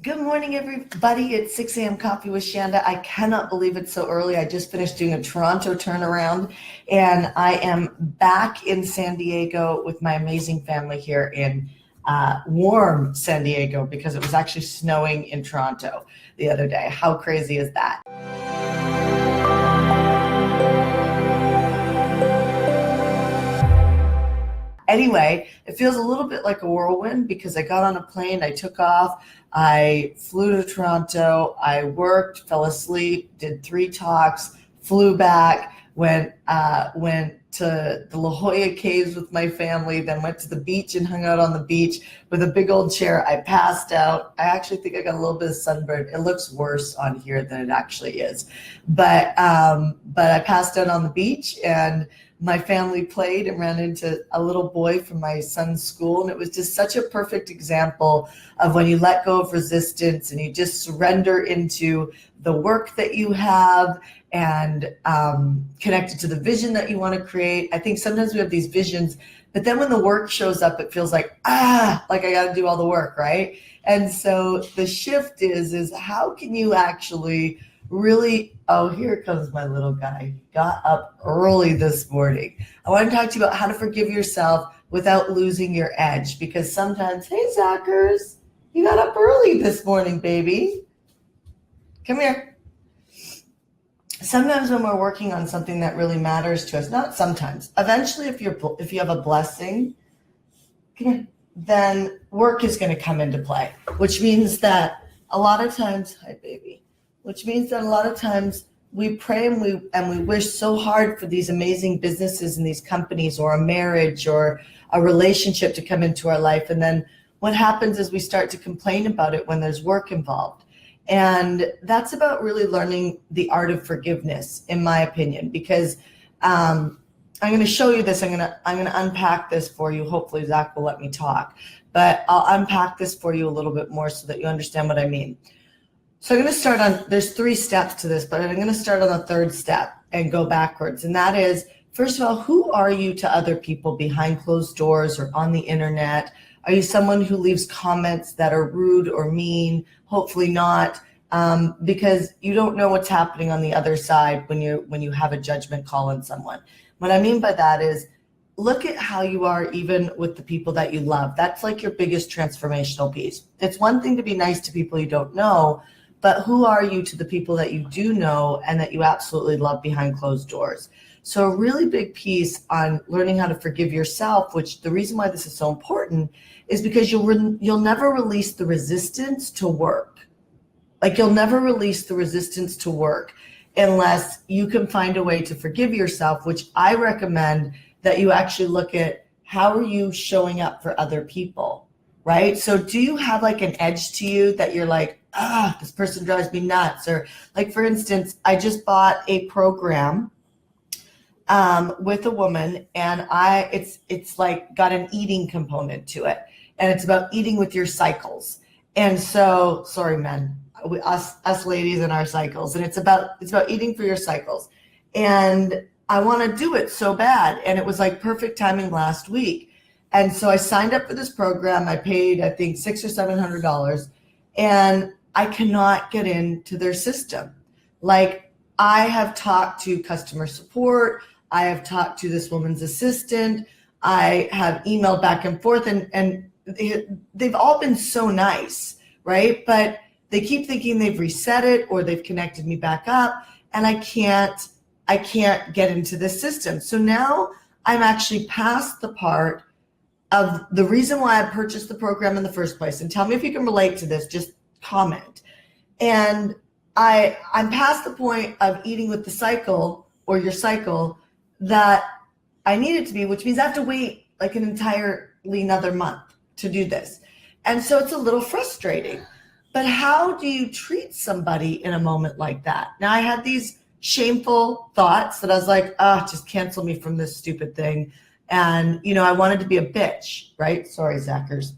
Good morning, everybody. It's 6 a.m. Coffee with Shanda. I cannot believe it's so early. I just finished doing a Toronto turnaround, and I am back in San Diego with my amazing family here in warm San Diego because it was actually snowing in Toronto the other day. How crazy is that? Anyway, it feels a little bit like a whirlwind because I got on a plane, I took off, I flew to Toronto, I worked, fell asleep, did 3 talks, flew back, went to the La Jolla Caves with my family, then went to the beach and hung out on the beach with a big old chair. I passed out. I actually think I got a little bit of sunburn. It looks worse on here than it actually is. But I passed out on the beach, and my family played and ran into a little boy from my son's school. And it was just such a perfect example of when you let go of resistance and you just surrender into the work that you have and connected to the vision that you want to create. I think sometimes we have these visions, but then when the work shows up, it feels like I got to do all the work, right? And so the shift is how can you actually really, oh, here comes my little guy. Got up early this morning. I want to talk to you about how to forgive yourself without losing your edge, because sometimes, hey, Zachers, you got up early this morning, baby. Come here. Sometimes when we're working on something that really matters to us, not sometimes, eventually if you have a blessing, come here, then work is going to come into play, which means that a lot of times, hi, baby. Which means that a lot of times we pray and we wish so hard for these amazing businesses and these companies or a marriage or a relationship to come into our life. And then what happens is we start to complain about it when there's work involved. And that's about really learning the art of forgiveness, in my opinion, because I'm going to show you this. I'm going to unpack this for you. Hopefully Zach will let me talk, but I'll unpack this for you a little bit more so that you understand what I mean. So I'm going to start on, there's 3 steps to this, but I'm going to start on the 3rd step and go backwards. And that is, first of all, who are you to other people behind closed doors or on the internet? Are you someone who leaves comments that are rude or mean? Hopefully not, because you don't know what's happening on the other side when you have a judgment call on someone. What I mean by that is, look at how you are even with the people that you love. That's like your biggest transformational piece. It's one thing to be nice to people you don't know, but who are you to the people that you do know and that you absolutely love behind closed doors? So a really big piece on learning how to forgive yourself, which the reason why this is so important is because you'll never release the resistance to work. Like you'll never release the resistance to work unless you can find a way to forgive yourself, which I recommend that you actually look at how are you showing up for other people, right? So do you have like an edge to you that you're like, this person drives me nuts? Or like, for instance, I just bought a program with a woman, and it's like got an eating component to it, and it's about eating with your cycles. And so, sorry, men, us ladies and our cycles, and it's about eating for your cycles. And I want to do it so bad, and it was like perfect timing last week. And so I signed up for this program. I paid, I think, $600 or $700, and I cannot get into their system. Like, I have talked to customer support. I have talked to this woman's assistant. I have emailed back and forth, and they've all been so nice, right? But they keep thinking they've reset it or they've connected me back up, and I can't get into this system. So now I'm actually past the part of the reason why I purchased the program in the first place. And tell me if you can relate to this, just comment. And I'm past the point of eating with the cycle or your cycle that I need it to be, which means I have to wait like an entirely another month to do this. And so it's a little frustrating. But how do you treat somebody in a moment like that? Now, I had these shameful thoughts that I was like, just cancel me from this stupid thing. And, I wanted to be a bitch, right? Sorry, Zachers.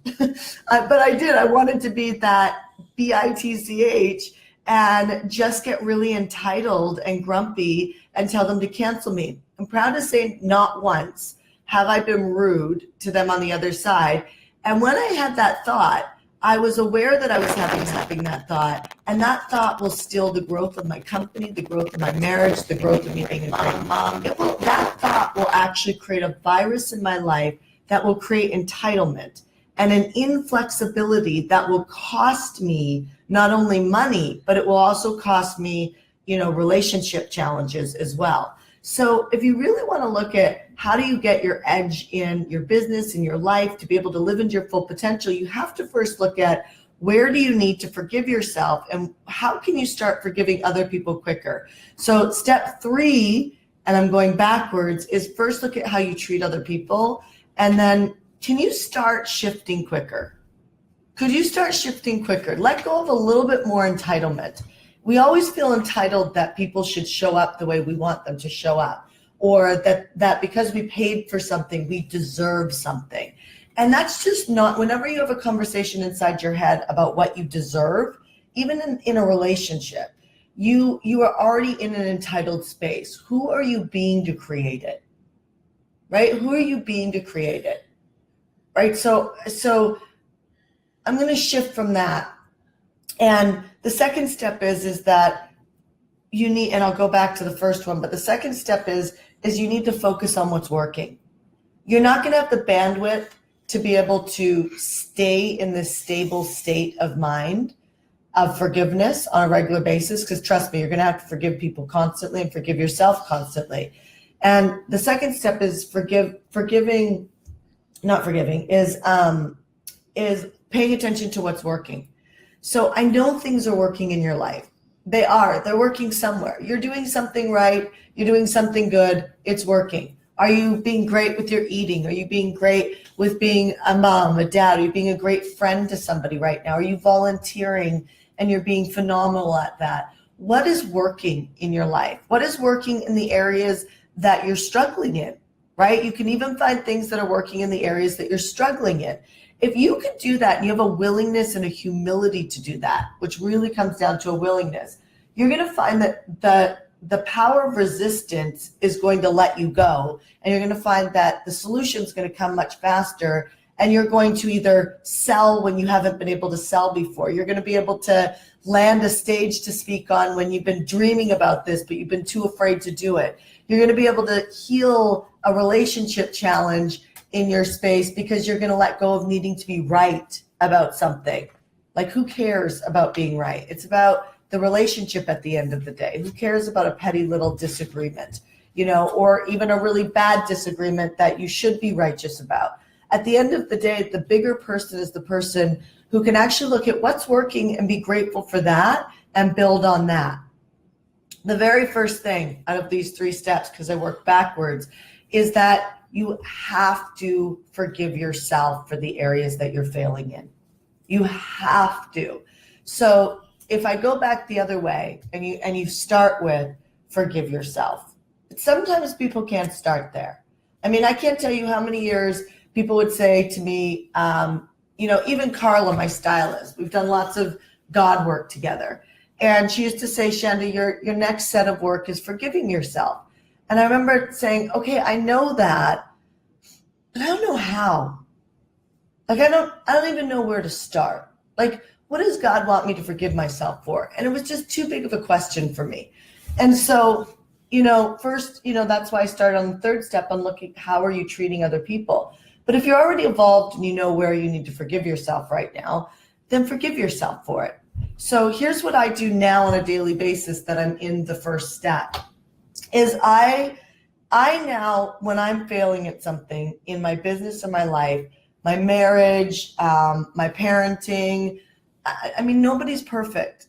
But I did. I wanted to be that bitch and just get really entitled and grumpy and tell them to cancel me. I'm proud to say not once have I been rude to them on the other side. And when I had that thought, I was aware that I was having that thought, and that thought will steal the growth of my company, the growth of my marriage, the growth of me being a great mom. That thought will actually create a virus in my life that will create entitlement and an inflexibility that will cost me not only money, but it will also cost me, relationship challenges as well. So if you really want to look at how do you get your edge in your business, in your life, to be able to live into your full potential, you have to first look at where do you need to forgive yourself and how can you start forgiving other people quicker. So step 3, and I'm going backwards, is first look at how you treat other people, and then can you start shifting quicker? Could you start shifting quicker? Let go of a little bit more entitlement. We always feel entitled that people should show up the way we want them to show up, or that because we paid for something, we deserve something. And that's just not, whenever you have a conversation inside your head about what you deserve, even in a relationship, you are already in an entitled space. Who are you being to create it? Right? Who are you being to create it? Right? So I'm going to shift from that. And the second step is that you need, and I'll go back to the first one, but the second step is you need to focus on what's working. You're not going to have the bandwidth to be able to stay in this stable state of mind of forgiveness on a regular basis, because trust me, you're going to have to forgive people constantly and forgive yourself constantly. And the second step is is paying attention to what's working. So I know things are working in your life. They're working somewhere. You're doing something right. You're doing something good. It's working. Are you being great with your eating? Are you being great with being a mom, a dad? Are you being a great friend to somebody right now? Are you volunteering and you're being phenomenal at that? What is working in your life? What is working in the areas that you're struggling in, right? You can even find things that are working in the areas that you're struggling in. If you could do that and you have a willingness and a humility to do that, which really comes down to a willingness, you're going to find that the power of resistance is going to let you go. And you're going to find that the solution is going to come much faster. And you're going to either sell when you haven't been able to sell before. You're going to be able to land a stage to speak on when you've been dreaming about this, but you've been too afraid to do it. You're going to be able to heal a relationship challenge in your space because you're going to let go of needing to be right about something. Like, who cares about being right? It's about the relationship at the end of the day. Who cares about a petty little disagreement, or even a really bad disagreement that you should be righteous about? At the end of the day, the bigger person is the person who can actually look at what's working and be grateful for that and build on that. The very first thing out of these 3 steps, because I work backwards, is that you have to forgive yourself for the areas that you're failing in. You have to. So if I go back the other way and you start with forgive yourself, but sometimes people can't start there. I mean, I can't tell you how many years people would say to me, even Carla, my stylist, we've done lots of God work together. And she used to say, Shanda, your next set of work is forgiving yourself. And I remember saying, okay, I know that, but I don't know how. Like, I don't even know where to start. Like, what does God want me to forgive myself for? And it was just too big of a question for me. And so, first, that's why I started on the 3rd step on looking, how are you treating other people? But if you're already evolved and you know where you need to forgive yourself right now, then forgive yourself for it. So here's what I do now on a daily basis that I'm in the 1st step. Is I now, when I'm failing at something in my business or my life, my marriage, my parenting, I mean, nobody's perfect.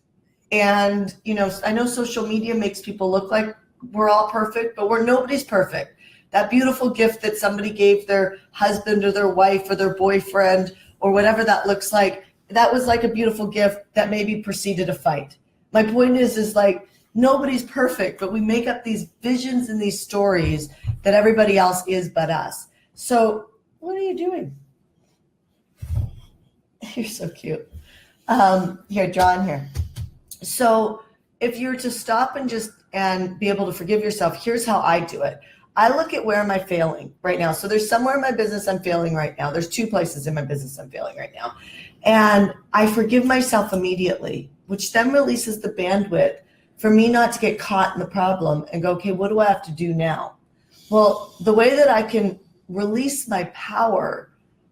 And, I know social media makes people look like we're all perfect, but nobody's perfect. That beautiful gift that somebody gave their husband or their wife or their boyfriend or whatever that looks like, that was like a beautiful gift that maybe preceded a fight. My point is like, nobody's perfect, but we make up these visions and these stories that everybody else is but us. So what are you doing? You're so cute. Here, John here. So if you're to stop and be able to forgive yourself, here's how I do it. I look at where am I failing right now. So there's somewhere in my business I'm failing right now. There's 2 places in my business I'm failing right now. And I forgive myself immediately, which then releases the bandwidth for me not to get caught in the problem and go, okay, what do I have to do now? Well, the way that I can release my power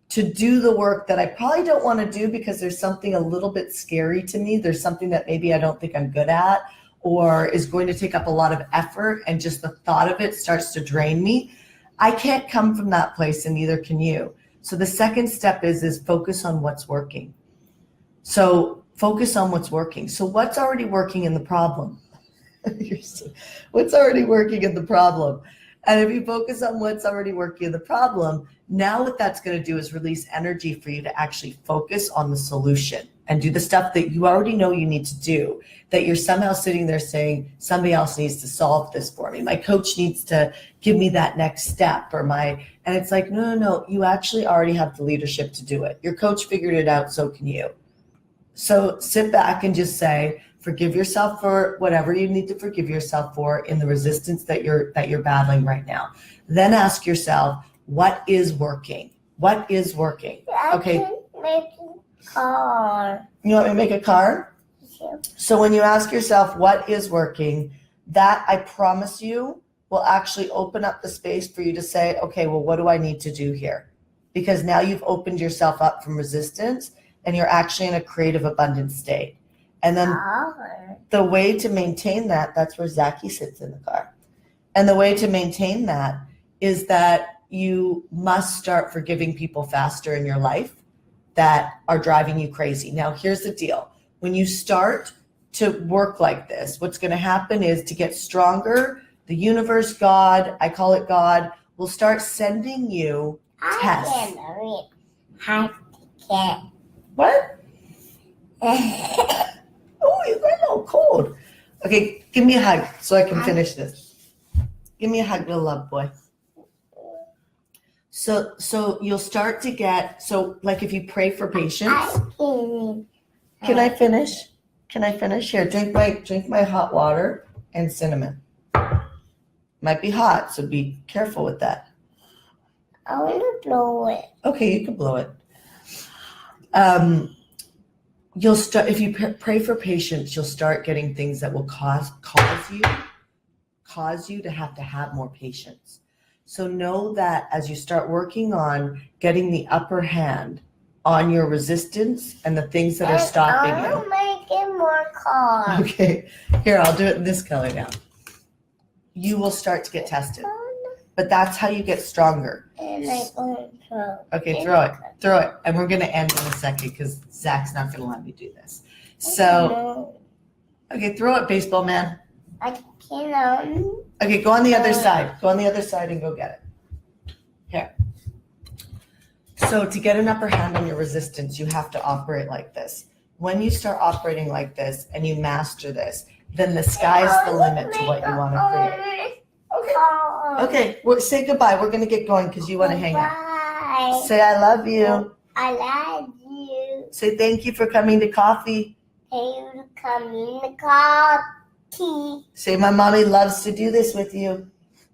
to do the work that I probably don't want to do because there's something a little bit scary to me. There's something that maybe I don't think I'm good at or is going to take up a lot of effort, and just the thought of it starts to drain me. I can't come from that place, and neither can you. So the second step is focus on what's working. So focus on what's working. So what's already working in the problem? What's already working in the problem? And if you focus on what's already working in the problem, now what that's going to do is release energy for you to actually focus on the solution and do the stuff that you already know you need to do, that you're somehow sitting there saying, somebody else needs to solve this for me. My coach needs to give me that next step, and it's like, no, you actually already have the leadership to do it. Your coach figured it out, so can you. So sit back and just say, forgive yourself for whatever you need to forgive yourself for in the resistance that you're battling right now. Then ask yourself, what is working? What is working? Okay. Make a car. You want me to make a car? Sure. So when you ask yourself what is working, that I promise you will actually open up the space for you to say, okay, well, what do I need to do here? Because now you've opened yourself up from resistance and you're actually in a creative, abundant state. And then the way to maintain that, that's where Zachy sits in the car. And the way to maintain that is that you must start forgiving people faster in your life that are driving you crazy. Now, here's the deal. When you start to work like this, what's going to happen is to get stronger, the universe, God, I call it God, will start sending you tests. What? Oh, you got a little cold. Okay, give me a hug so I can finish this. Give me a hug, little love boy. So you'll start to get, so like if you pray for patience. Can I finish? Can I finish? Here, drink my hot water and cinnamon. Might be hot, so be careful with that. I want to blow it. Okay, you can blow it. You'll start, if you pray for patience, you'll start getting things that will cause you to have more patience. So know that as you start working on getting the upper hand on your resistance and the things that are stopping you. I'll make it more calm. Okay, here, I'll do it in this color now. You will start to get tested. But that's how you get stronger. And I'm going to throw. Okay, throw it. And we're going to end in a second because Zach's not going to let me do this. So, okay, throw it, baseball man. I cannot. Okay, go on the other side. Go on the other side and go get it. Here. So to get an upper hand on your resistance, you have to operate like this. When you start operating like this and you master this, then the sky's the limit to what you want to create. Okay, well, say goodbye. We're going to get going because you want to hang out. Say I love you. I love you. Say thank you for coming to coffee. Thank you for coming to coffee. Say my mommy loves to do this with you.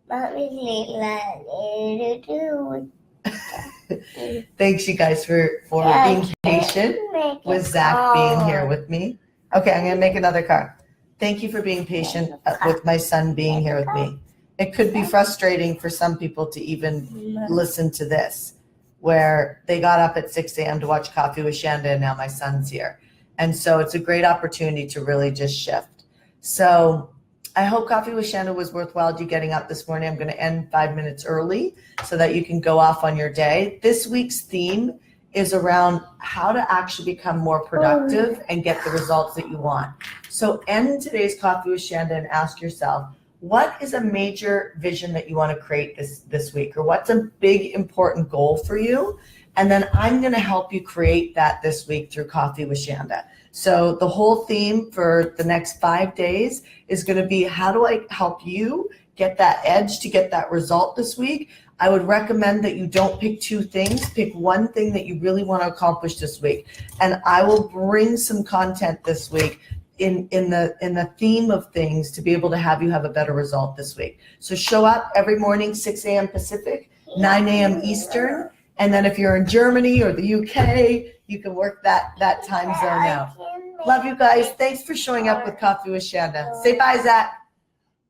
Mommy loves to do it. Thanks, you guys, for being patient with Zach being here with me. Okay, I'm going to make another card. Thank you for being patient with my son being here with me. It could be frustrating for some people to even listen to this, where they got up at 6 a.m. to watch Coffee with Shanda, and now my son's here. And so it's a great opportunity to really just shift. So I hope Coffee with Shanda was worthwhile you getting up this morning. I'm going to end 5 minutes early so that you can go off on your day. This week's theme is around how to actually become more productive and get the results that you want. So end today's Coffee with Shanda and ask yourself, what is a major vision that you want to create this week? Or what's a big, important goal for you? And then I'm going to help you create that this week through Coffee with Shanda. So the whole theme for the next 5 days is going to be, how do I help you get that edge to get that result this week? I would recommend that you don't pick 2 things. Pick one thing that you really want to accomplish this week. And I will bring some content this week in the theme of things to be able to have you have a better result this week. So show up every morning, 6 a.m. Pacific, 9 a.m. Eastern. And then if you're in Germany or the UK, you can work that time zone out. Love you guys. Thanks for showing up with Coffee with Shanda. Say bye, Zach.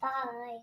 Bye.